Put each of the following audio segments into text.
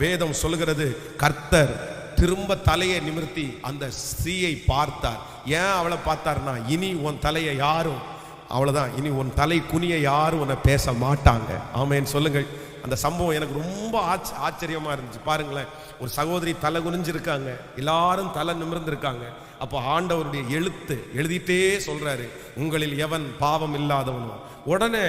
வேதம் சொல்கிறது, கர்த்தர் திரும்ப தலையை நிமிர்த்தி அந்த ஸ்திரீயை பார்த்தார். ஏன் அவளை பார்த்தார்னா, இனி உன் தலையை யாரும், அவ்வளவுதான், இனி உன் தலை குனிய யாரும் உன்னை பேச மாட்டாங்க. ஆமேன்னு சொல்லுங்கள். அந்த சம்பவம் எனக்கு ரொம்ப ஆச்சரியமா இருந்துச்சு. பாருங்களேன், ஒரு சகோதரி தலை குனிஞ்சிருக்காங்க, எல்லாரும் தலை நிமிர்ந்திருக்காங்க. அப்போ ஆண்டவருடைய எழுதிட்டே சொல்றாரு, உங்களில் எவன் பாவம் இல்லாதவனோ. உடனே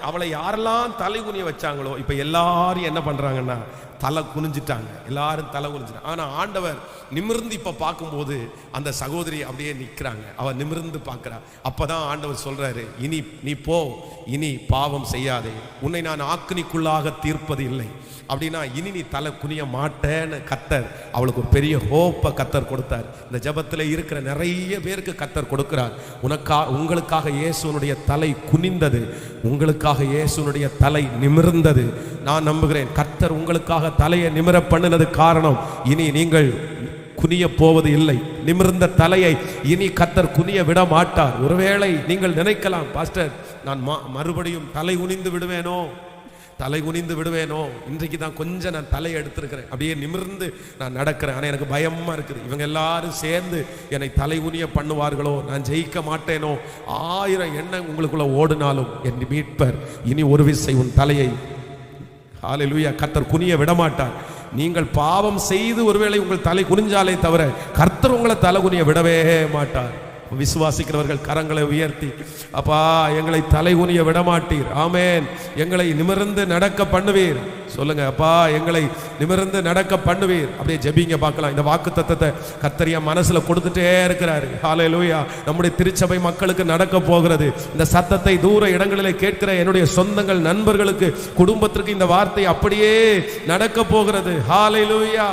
அவளை யாரெல்லாம் தலை குனிய வச்சாங்களோ இப்ப எல்லாரும் என்ன பண்றாங்கன்னா தலை குனிஞ்சிட்டாங்க, எல்லாரும் தலை குனிஞ்சிட்டாங்க. ஆனா ஆண்டவர் நிமிர்ந்து இப்ப பார்க்கும்போது அந்த சகோதரி அப்படியே நிற்கிறாங்க, அவ நிமிர்ந்து பார்க்கிறா. அப்பதான் ஆண்டவர் சொல்றாரு, இனி நீ போ, இனி பாவம் செய்யாதே, உன்னை நான் ஆக்கினிக்குள்ளாக தீர்ப்பது இல்லை அப்படின்னா இனி நீ தலை குனிய மாட்டேன்னு கர்த்தர் அவளுக்கு ஒரு பெரிய ஹோப்பை கர்த்தர் கொடுத்தார். இந்த ஜெபத்தில் இருக்கிற நிறைய பேருக்கு கர்த்தர் கொடுக்கிறார். உங்களுக்காக இயேசுனுடைய தலை குனிந்தது, உங்களுக்காக இயேசுனுடைய தலை நிமிர்ந்தது. நான் நம்புகிறேன் கர்த்தர் உங்களுக்காக தலையை நிமிர பண்ணினது காரணம், இனி நீங்கள் குனிய போவது இல்லை. நிமிர்ந்த தலையை இனி கர்த்தர் குனிய விட மாட்டார். ஒருவேளை நீங்கள் நினைக்கலாம், பாஸ்டர் நான் மறுபடியும் தலை குனிந்து விடுவேனோ, தலை குனிந்து விடுவேனோ, இன்றைக்கு தான் கொஞ்சம் நான் தலையை எடுத்திருக்கிறேன், அப்படியே நிமிர்ந்து நான் நடக்கிறேன், ஆனால் எனக்கு பயமா இருக்குது, இவங்க எல்லாரும் சேர்ந்து என்னை தலை குனிய பண்ணுவார்களோ, நான் ஜெயிக்க மாட்டேனோ, 1000 எண்ணம் உங்களுக்குள்ள ஓடினாலும் என் மீட்பர் இனி ஒரு விசை உன் தலையை, ஹல்லேலூயா, கர்த்தர் குனிய விட மாட்டார். நீங்கள் பாவம் செய்து ஒருவேளை உங்கள் தலை குனிஞ்சாலே தவிர கர்த்தர் உங்களை தலை குனிய விடவே மாட்டார். விசுவாசிக்கிறவர்கள் கரங்களை உயர்த்தி, அப்பா எங்களை தலை குனிய விடமாட்டீர், ஆமேன், எங்களை நிமிர்ந்து நடக்க பண்ணுவீர் சொல்லுங்க. அப்பா எங்களை நிமிர்ந்து நடக்க பண்ணுவீர். அப்படியே ஜெபிங்க பார்க்கலாம். இந்த வாக்குத்தத்தத்தை கர்த்தர் என் மனசுல கொடுத்துட்டே இருக்கிறாரு. ஹல்லேலூயா. நம்முடைய திருச்சபை மக்களுக்கு நடக்க போகிறது. இந்த சத்தத்தை தூர இடங்களிலே கேட்கிற என்னுடைய சொந்தங்கள், நண்பர்களுக்கு, குடும்பத்திற்கு இந்த வார்த்தை அப்படியே நடக்க போகிறது. ஹல்லேலூயா.